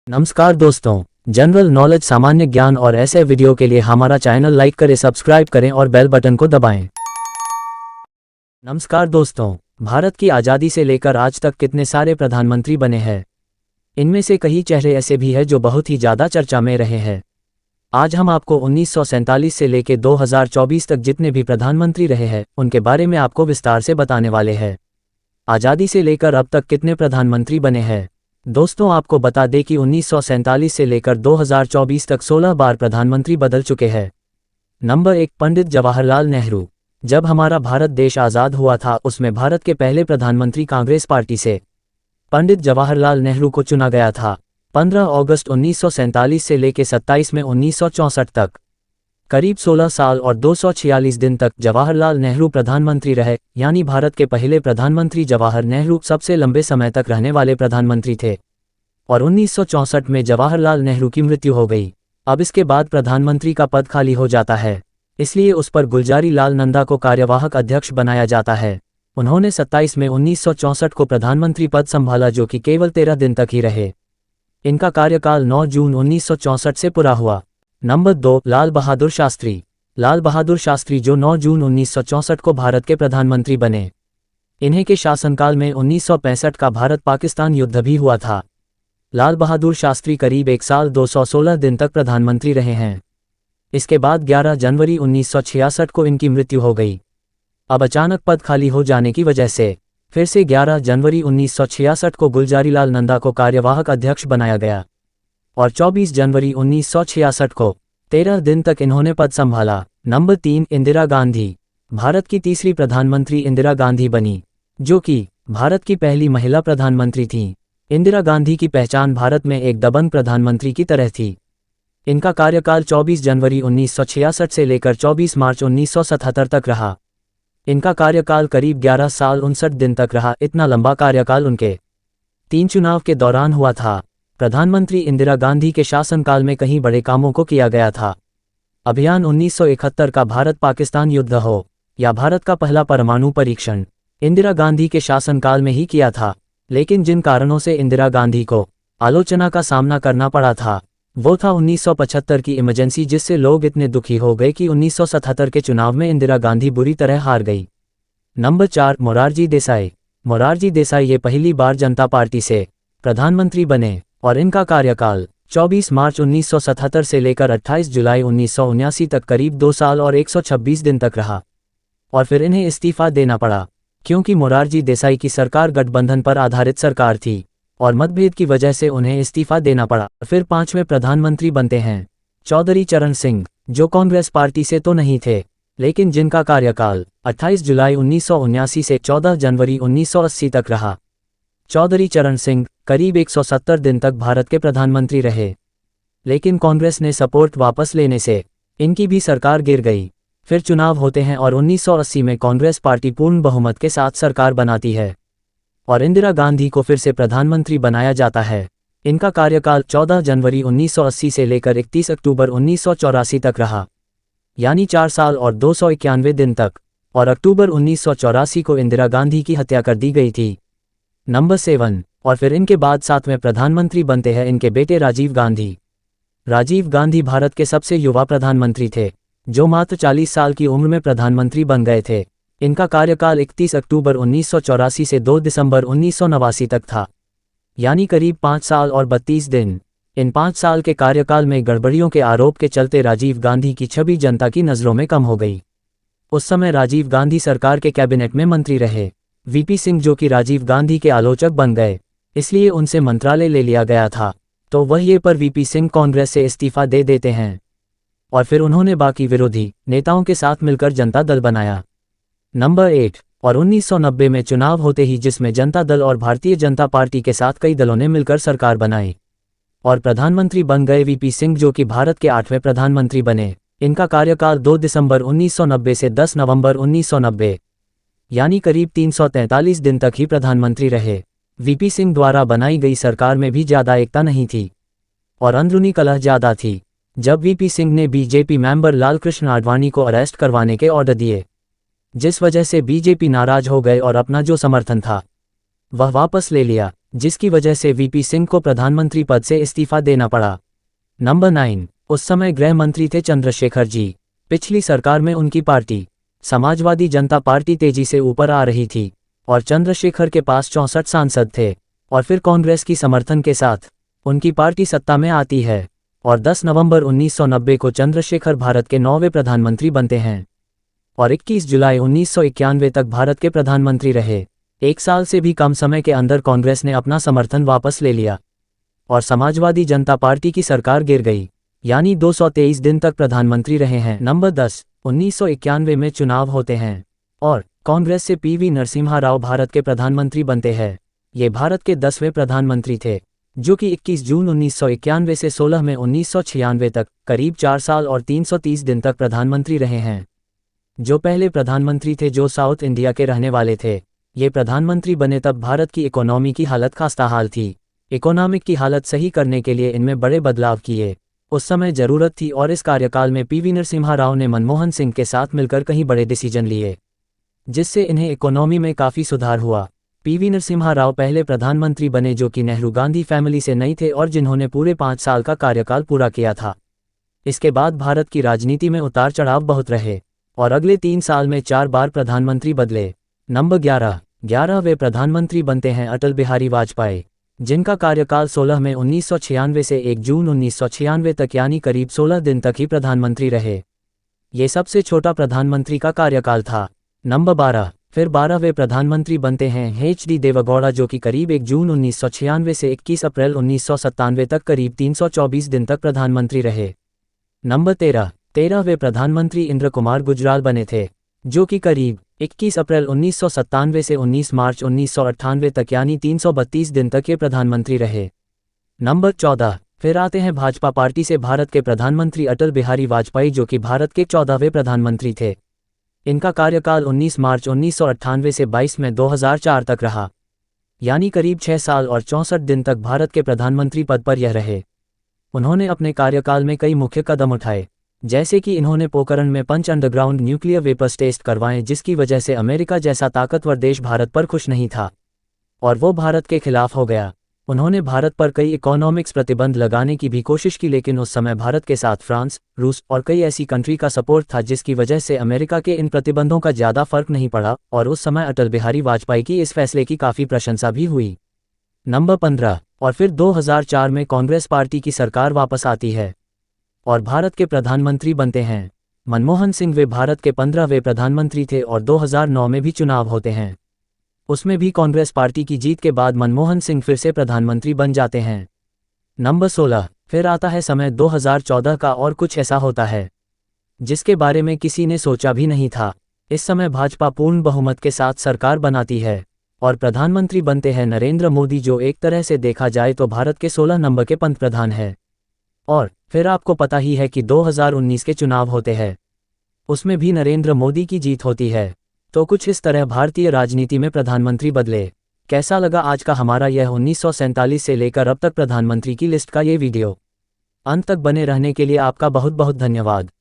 नमस्कार दोस्तों, general knowledge, सामान्य ज्ञान और ऐसे वीडियो के लिए हमारा चैनल लाइक करें, सब्सक्राइब करें और बेल बटन को दबाएं। नमस्कार दोस्तों, भारत की आज़ादी से लेकर आज तक कितने सारे प्रधानमंत्री बने हैं। इनमें से कई चेहरे ऐसे भी हैं जो बहुत ही ज़्यादा चर्चा में रहे हैं। आज हम आपको 1947 से लेकर 2024 तक जितने भी प्रधानमंत्री रहे हैं उनके बारे में आपको विस्तार से बताने वाले हैं। आज़ादी से लेकर अब तक कितने प्रधानमंत्री बने हैं। दोस्तों, आपको बता दें कि 1947 से लेकर 2024 तक 16 बार प्रधानमंत्री बदल चुके हैं। नंबर 1, पंडित जवाहरलाल नेहरू। जब हमारा भारत देश आज़ाद हुआ था उसमें भारत के पहले प्रधानमंत्री कांग्रेस पार्टी से पंडित जवाहरलाल नेहरू को चुना गया था। 15 अगस्त 1947 से लेकर 27 मई 1964 तक करीब 16 साल और 246 दिन तक जवाहरलाल नेहरू प्रधानमंत्री रहे, यानी भारत के पहले प्रधानमंत्री जवाहर नेहरू सबसे लंबे समय तक रहने वाले प्रधानमंत्री थे। और 1964 में जवाहरलाल नेहरू की मृत्यु हो गई। अब इसके बाद प्रधानमंत्री का पद खाली हो जाता है, इसलिए उस पर गुलजारी लाल नंदा को कार्यवाहक अध्यक्ष बनाया जाता है। उन्होंने 27 मई 1964 को प्रधानमंत्री पद संभाला, जो कि केवल 13 दिन तक ही रहे। इनका कार्यकाल 9 जून 1964 से पूरा हुआ। नंबर 2, लाल बहादुर शास्त्री। लाल बहादुर शास्त्री जो 9 जून 1964 को भारत के प्रधानमंत्री बने। इन्हीं के शासनकाल में 1965 का भारत पाकिस्तान युद्ध भी हुआ था। लाल बहादुर शास्त्री करीब 1 साल 216 दिन तक प्रधानमंत्री रहे हैं। इसके बाद 11 जनवरी 1966 को इनकी मृत्यु हो गई। अब अचानक पद खाली हो जाने की वजह से फिर से 11 जनवरी 1966 को गुलजारी लाल नंदा को कार्यवाहक अध्यक्ष बनाया गया और 24 जनवरी 1966 को 13 दिन तक इन्होंने पद संभाला। नंबर 3, इंदिरा गांधी। भारत की तीसरी प्रधानमंत्री इंदिरा गांधी बनी, जो कि भारत की पहली महिला प्रधानमंत्री थीं। इंदिरा गांधी की पहचान भारत में एक दबंग प्रधानमंत्री की तरह थी। इनका कार्यकाल 24 जनवरी 1966 से लेकर 24 मार्च 1977 तक रहा। इनका कार्यकाल करीब 11 साल 59 दिन तक रहा। इतना लंबा कार्यकाल उनके 3 चुनाव के दौरान हुआ था। प्रधानमंत्री इंदिरा गांधी के शासनकाल में कई बड़े कामों को किया गया था। अभियान 1971 का भारत पाकिस्तान युद्ध हो या भारत का पहला परमाणु परीक्षण इंदिरा गांधी के शासनकाल में ही किया था। लेकिन जिन कारणों से इंदिरा गांधी को आलोचना का सामना करना पड़ा था वो था 1975 की इमरजेंसी, जिससे लोग इतने दुखी हो गए कि 1977 के चुनाव में इंदिरा गांधी बुरी तरह हार गई। नंबर 4, मोरारजी देसाई। मोरारजी देसाई ये पहली बार जनता पार्टी से प्रधानमंत्री बने और इनका कार्यकाल 24 मार्च 1977 से लेकर 28 जुलाई 1979 तक करीब 2 साल और 126 दिन तक रहा और फिर इन्हें इस्तीफा देना पड़ा, क्योंकि मोरारजी देसाई की सरकार गठबंधन पर आधारित सरकार थी और मतभेद की वजह से उन्हें इस्तीफा देना पड़ा। फिर 5वें प्रधानमंत्री बनते हैं चौधरी चरण सिंह, जो कांग्रेस पार्टी से तो नहीं थे, लेकिन जिनका कार्यकाल 28 जुलाई 1979 से 14 जनवरी 1980 तक रहा। चौधरी चरण सिंह करीब 170 दिन तक भारत के प्रधानमंत्री रहे, लेकिन कांग्रेस ने सपोर्ट वापस लेने से इनकी भी सरकार गिर गई। फिर चुनाव होते हैं और 1980 में कांग्रेस पार्टी पूर्ण बहुमत के साथ सरकार बनाती है और इंदिरा गांधी को फिर से प्रधानमंत्री बनाया जाता है। इनका कार्यकाल 14 जनवरी 1980 से लेकर 31 अक्टूबर 1984 तक रहा, यानी 4 साल और 291 दिन तक, और अक्टूबर 1984 को इंदिरा गांधी की हत्या कर दी गई थी। नंबर 7, और फिर इनके बाद 7वें प्रधानमंत्री बनते हैं इनके बेटे राजीव गांधी। राजीव गांधी भारत के सबसे युवा प्रधानमंत्री थे, जो मात्र 40 साल की उम्र में प्रधानमंत्री बन गए थे। इनका कार्यकाल 31 अक्टूबर 1984 से 2 दिसंबर 1989 तक था, यानी करीब 5 साल और 32 दिन। इन 5 साल के कार्यकाल में गड़बड़ियों के आरोप के चलते राजीव गांधी की छवि जनता की नज़रों में कम हो गई। उस समय राजीव गांधी सरकार के कैबिनेट में मंत्री रहे। वीपी सिंह, जो कि राजीव गांधी के आलोचक बन गए, इसलिए उनसे मंत्रालय ले लिया गया था। तो वही पर वीपी सिंह कांग्रेस से इस्तीफा दे देते हैं और फिर उन्होंने बाकी विरोधी नेताओं के साथ मिलकर जनता दल बनाया। नंबर 8, और 1990 में चुनाव होते ही, जिसमें जनता दल और भारतीय जनता पार्टी के साथ कई दलों ने मिलकर सरकार बनाई और प्रधानमंत्री बन गए वीपी सिंह, जो कि भारत के 8वें प्रधानमंत्री बने। इनका कार्यकाल 2 दिसंबर 1990 से 10 नवंबर 1990, यानी करीब 343 दिन तक ही प्रधानमंत्री रहे। वीपी सिंह द्वारा बनाई गई सरकार में भी ज़्यादा एकता नहीं थी और अंदरूनी कलह ज़्यादा थी। जब वीपी सिंह ने बीजेपी मेंबर लालकृष्ण आडवाणी को अरेस्ट करवाने के ऑर्डर दिए, जिस वजह से बीजेपी नाराज हो गए और अपना जो समर्थन था वह वापस ले लिया। जिसकी वजह से वीपी सिंह को प्रधानमंत्री पद से इस्तीफा देना पड़ा। नंबर 9, उस समय गृह मंत्री थे चंद्रशेखर जी। पिछली सरकार में उनकी पार्टी समाजवादी जनता पार्टी तेजी से ऊपर आ रही थी और चंद्रशेखर के पास 64 सांसद थे, और फिर कांग्रेस की समर्थन के साथ उनकी पार्टी सत्ता में आती है और 10 नवंबर 1990 को चंद्रशेखर भारत के 9वें प्रधानमंत्री बनते हैं और 21 जुलाई 1991 तक भारत के प्रधानमंत्री रहे। एक साल से भी कम समय के अंदर कांग्रेस ने अपना समर्थन वापस ले लिया और समाजवादी जनता पार्टी की सरकार गिर गई, यानी 223 दिन तक प्रधानमंत्री रहे हैं। नंबर 10, 1991 में चुनाव होते हैं और कांग्रेस से पीवी नरसिम्हा राव भारत के प्रधानमंत्री बनते हैं। ये भारत के 10वें प्रधानमंत्री थे, जो कि 21 जून 1991 से 16 मई 1996 तक करीब 4 साल और 330 दिन तक प्रधानमंत्री रहे हैं। जो पहले प्रधानमंत्री थे जो साउथ इंडिया के रहने वाले थे, ये प्रधानमंत्री बने तब भारत की इकोनॉमी की हालत खस्ताहाल थी। इकोनॉमिक की हालत सही करने के लिए इनमें बड़े बदलाव किए उस समय ज़रूरत थी और इस कार्यकाल में पीवी नरसिम्हा राव ने मनमोहन सिंह के साथ मिलकर कई बड़े डिसीजन लिए, जिससे इन्हें इकोनॉमी में काफ़ी सुधार हुआ। पीवी नरसिम्हा राव पहले प्रधानमंत्री बने जो कि नेहरू गांधी फैमिली से नहीं थे और जिन्होंने पूरे 5 साल का कार्यकाल पूरा किया था। इसके बाद भारत की राजनीति में उतार चढ़ाव बहुत रहे और अगले 3 साल में 4 बार प्रधानमंत्री बदले। नंबर 11वें प्रधानमंत्री बनते हैं अटल बिहारी वाजपेयी, जिनका कार्यकाल 16 मई 1996 से 1 जून 1996 तक यानी करीब 16 दिन तक ही प्रधानमंत्री रहे। ये सबसे छोटा प्रधानमंत्री का कार्यकाल था। नंबर 12, फिर 12वें प्रधानमंत्री बनते हैं HD देवेगौड़ा, जो कि करीब 1 जून 1996 से 21 अप्रैल 1997 तक करीब 324 दिन तक प्रधानमंत्री रहे। नंबर 13वें प्रधानमंत्री इंद्र कुमार गुजराल बने थे, जो कि करीब 21 अप्रैल 1997 से 19 मार्च 1998 तक यानी 332 दिन तक ये प्रधानमंत्री रहे। नंबर 14, फिर आते हैं भाजपा पार्टी से भारत के प्रधानमंत्री अटल बिहारी वाजपेयी, जो कि भारत के 14वें प्रधानमंत्री थे। इनका कार्यकाल 19 मार्च 1998 से 22 मई 2004 तक रहा, यानी करीब 6 साल और 64 दिन तक भारत के प्रधानमंत्री पद पर यह रहे। उन्होंने अपने कार्यकाल में कई मुख्य कदम उठाए, जैसे कि इन्होंने पोखरण में 5 अंडरग्राउंड न्यूक्लियर वेपर्स टेस्ट करवाएं, जिसकी वजह से अमेरिका जैसा ताकतवर देश भारत पर खुश नहीं था और वो भारत के खिलाफ हो गया। उन्होंने भारत पर कई इकोनॉमिक्स प्रतिबंध लगाने की भी कोशिश की, लेकिन उस समय भारत के साथ फ्रांस, रूस और कई ऐसी कंट्री का सपोर्ट था, जिसकी वजह से अमेरिका के इन प्रतिबंधों का ज़्यादा फर्क नहीं पड़ा और उस समय अटल बिहारी वाजपेयी की इस फैसले की काफ़ी प्रशंसा भी हुई। नंबर 15, और फिर 2004 में कांग्रेस पार्टी की सरकार वापस आती है और भारत के प्रधानमंत्री बनते हैं मनमोहन सिंह। वे भारत के 15वें प्रधानमंत्री थे और 2009 में भी चुनाव होते हैं। उसमें भी कांग्रेस पार्टी की जीत के बाद मनमोहन सिंह फिर से प्रधानमंत्री बन जाते हैं। नंबर 16, फिर आता है समय 2014 का और कुछ ऐसा होता है जिसके बारे में किसी ने सोचा भी नहीं था। इस समय भाजपा पूर्ण बहुमत के साथ सरकार बनाती है और प्रधानमंत्री बनते हैं नरेंद्र मोदी, जो एक तरह से देखा जाए तो भारत के 16 नंबर के पंतप्रधान हैं। और फिर आपको पता ही है कि 2019 के चुनाव होते हैं, उसमें भी नरेंद्र मोदी की जीत होती है। तो कुछ इस तरह भारतीय राजनीति में प्रधानमंत्री बदले। कैसा लगा आज का हमारा यह 1947 से लेकर अब तक प्रधानमंत्री की लिस्ट का ये वीडियो? अंत तक बने रहने के लिए आपका बहुत बहुत धन्यवाद।